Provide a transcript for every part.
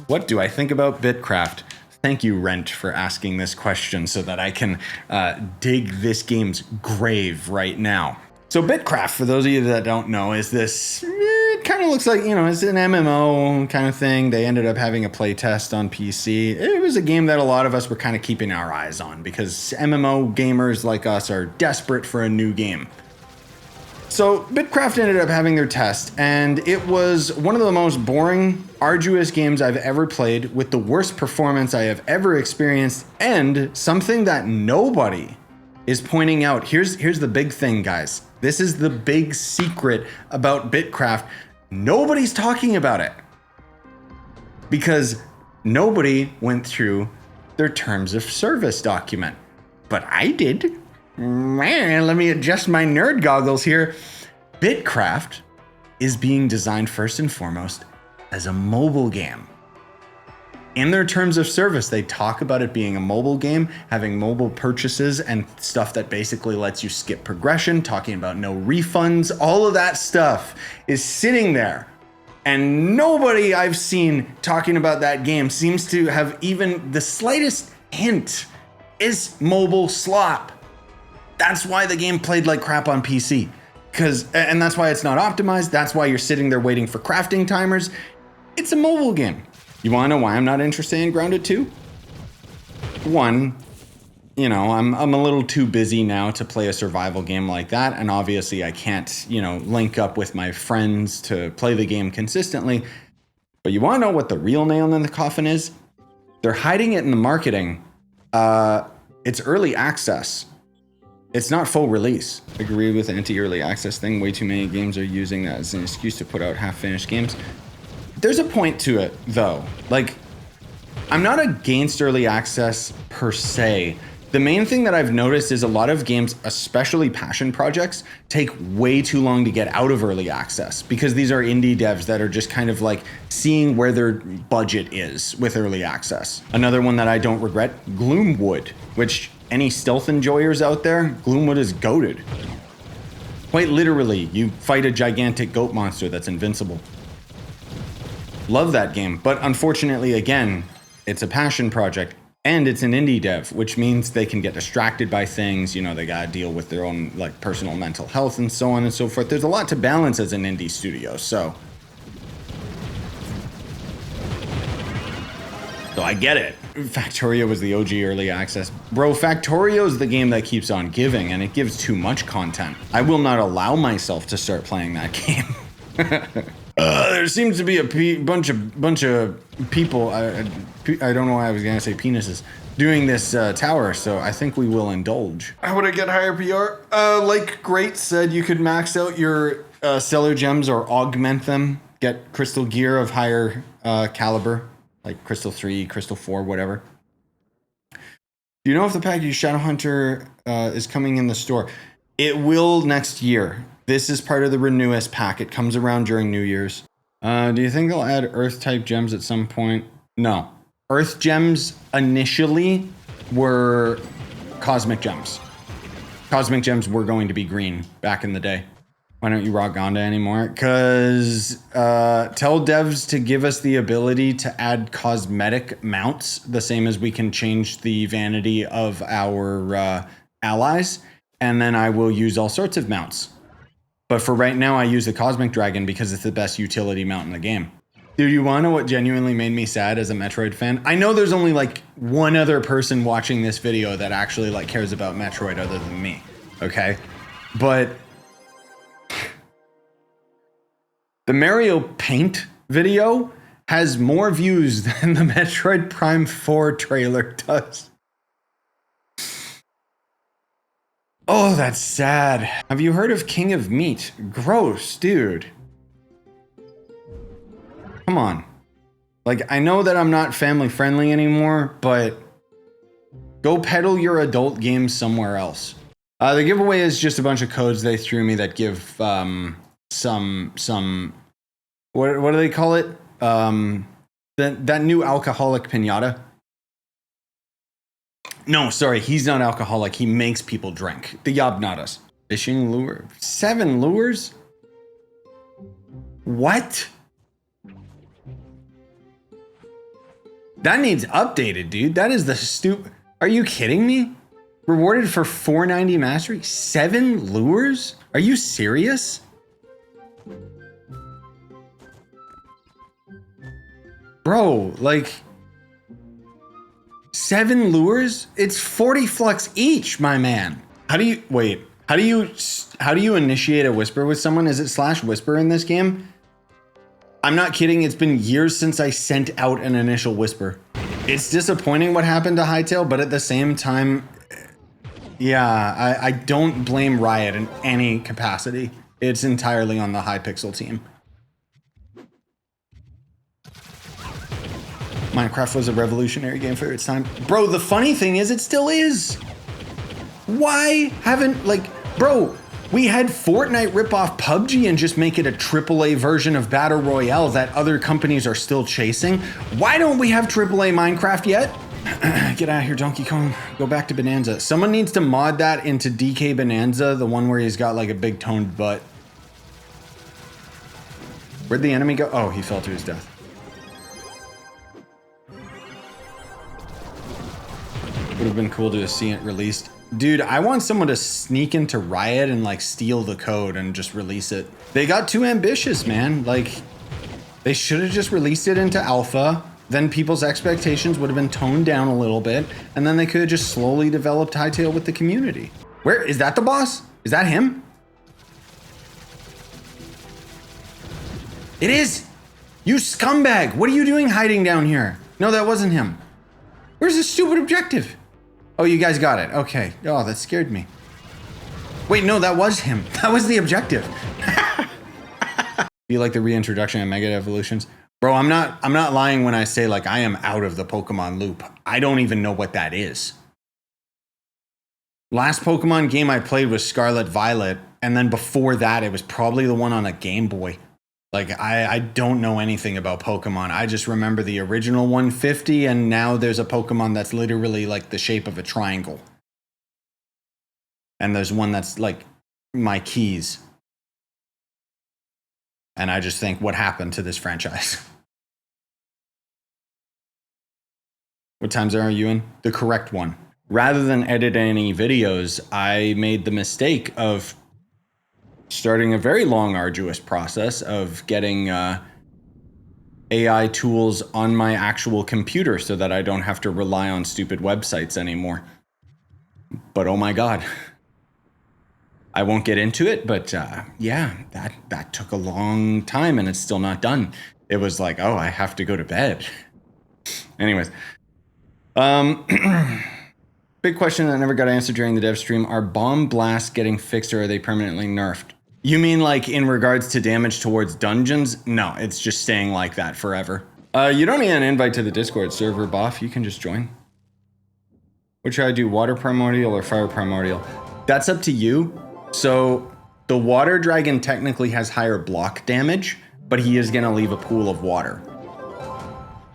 What do I think about Bitcraft? Thank you, Rent, for asking this question so that I can dig this game's grave right now. So Bitcraft, for those of you that don't know, is this, it kind of looks like, you know, it's an MMO kind of thing. They ended up having a playtest on PC. It was a game that a lot of us were kind of keeping our eyes on because MMO gamers like us are desperate for a new game. So Bitcraft ended up having their test, and it was one of the most boring, arduous games I've ever played, with the worst performance I have ever experienced, and something that nobody is pointing out. Here's the big thing, guys. This is the big secret about Bitcraft. Nobody's talking about it because nobody went through their terms of service document, but I did. Man, let me adjust my nerd goggles here. Bitcraft is being designed first and foremost as a mobile game. In their terms of service, they talk about it being a mobile game, having mobile purchases and stuff that basically lets you skip progression, talking about no refunds. All of that stuff is sitting there. And nobody I've seen talking about that game seems to have even the slightest hint is mobile slop. That's why the game played like crap on PC. And that's why it's not optimized. That's why you're sitting there waiting for crafting timers. It's a mobile game. You want to know why I'm not interested in Grounded 2? One, you know, I'm a little too busy now to play a survival game like that. And obviously I can't, you know, link up with my friends to play the game consistently. But you want to know what the real nail in the coffin is? They're hiding it in the marketing. It's early access. It's not full release. I agree with the anti-early access thing. Way too many games are using that as an excuse to put out half-finished games. There's a point to it, though. Like, I'm not against early access per se. The main thing that I've noticed is a lot of games, especially passion projects, take way too long to get out of early access because these are indie devs that are just kind of like seeing where their budget is with early access. Another one that I don't regret, Gloomwood, which any stealth enjoyers out there, Gloomwood is goated. Quite literally, you fight a gigantic goat monster that's invincible. Love that game, but unfortunately, again, it's a passion project and it's an indie dev, which means they can get distracted by things. You know, they gotta deal with their own like personal mental health and so on and so forth. There's a lot to balance as an indie studio, so I get it. Factorio was the OG early access. Bro, Factorio is the game that keeps on giving, and it gives too much content. I will not allow myself to start playing that game. There seems to be a bunch of people, I don't know why I was gonna say penises, doing this tower, so I think we will indulge. How would I get higher PR? Like Great said, you could max out your stellar gems or augment them, get crystal gear of higher caliber. Like Crystal 3, Crystal 4, whatever. Do you know if the package Shadowhunter is coming in the store? It will next year. This is part of the Renewus pack. It comes around during New Year's. Do you think they'll add Earth-type gems at some point? No. Earth gems initially were Cosmic gems. Cosmic gems were going to be green back in the day. Why don't you rock Gonda anymore? Because tell devs to give us the ability to add cosmetic mounts, the same as we can change the vanity of our allies, and then I will use all sorts of mounts. But for right now, I use the Cosmic Dragon because it's the best utility mount in the game. Dude, you want to know what genuinely made me sad as a Metroid fan? I know there's only like one other person watching this video that actually like cares about Metroid other than me, okay? But the Mario Paint video has more views than the Metroid Prime 4 trailer does. Oh, that's sad. Have you heard of King of Meat? Gross, dude. Come on. Like, I know that I'm not family friendly anymore, but go peddle your adult games somewhere else. The giveaway is just a bunch of codes they threw me that give some what do they call it? That new alcoholic pinata. No, sorry, he's not alcoholic. He makes people drink. The Yabnadas. Fishing lure. 7 lures? What? That needs updated, dude. That is the stupid. Are you kidding me? Rewarded for 490 mastery? 7 lures? Are you serious? Bro, like 7 lures? It's 40 flux each, my man. How do you wait? How do you initiate a whisper with someone? Is it /whisper in this game? I'm not kidding. It's been years since I sent out an initial whisper. It's disappointing what happened to Hytale, but at the same time, yeah, I don't blame Riot in any capacity. It's entirely on the Hypixel team. Minecraft was a revolutionary game for its time. Bro, the funny thing is, it still is. Why haven't, like, bro, we had Fortnite rip off PUBG and just make it a AAA version of Battle Royale that other companies are still chasing. Why don't we have AAA Minecraft yet? Get out of here, Donkey Kong. Go back to Bonanza. Someone needs to mod that into DK Bonanza, the one where he's got like a big toned butt. Where'd the enemy go? Oh, he fell to his death. Would have been cool to have seen it released. Dude, I want someone to sneak into Riot and like steal the code and just release it. They got too ambitious, man. Like, they should have just released it into alpha. Then people's expectations would have been toned down a little bit. And then they could have just slowly developed Hytale with the community. Where is that the boss? Is that him? It is. You scumbag. What are you doing hiding down here? No, that wasn't him. Where's the stupid objective? Oh, you guys got it. Okay. Oh, that scared me. Wait, no, that was him. That was the objective. You like the reintroduction of Mega Evolutions? Bro, I'm not lying when I say like I am out of the Pokemon loop. I don't even know what that is. Last Pokemon game I played was Scarlet Violet, and then before that it was probably the one on a Game Boy. Like, I don't know anything about Pokemon. I just remember the original 150, and now there's a Pokemon that's literally like the shape of a triangle. And there's one that's like my keys. And I just think, what happened to this franchise? What times are you in? The correct one. Rather than edit any videos, I made the mistake of starting a very long, arduous process of getting AI tools on my actual computer so that I don't have to rely on stupid websites anymore. But oh my God. I won't get into it, but yeah, that took a long time and it's still not done. It was like, oh, I have to go to bed. Anyways. Big question that never got answered during the dev stream. Are bomb blasts getting fixed or are they permanently nerfed? You mean like in regards to damage towards dungeons? No, it's just staying like that forever. You don't need an invite to the Discord server, Boff. You can just join. What should I do, water primordial or fire primordial? That's up to you. So the water dragon technically has higher block damage, but he is gonna leave a pool of water.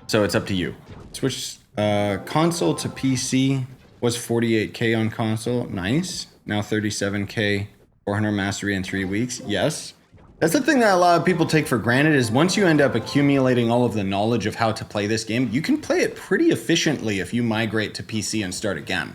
So it's up to you. Switch console to PC. Was 48K on console. Nice. Now 37K. 400 mastery in 3 weeks. Yes. That's the thing that a lot of people take for granted is once you end up accumulating all of the knowledge of how to play this game, you can play it pretty efficiently if you migrate to PC and start again.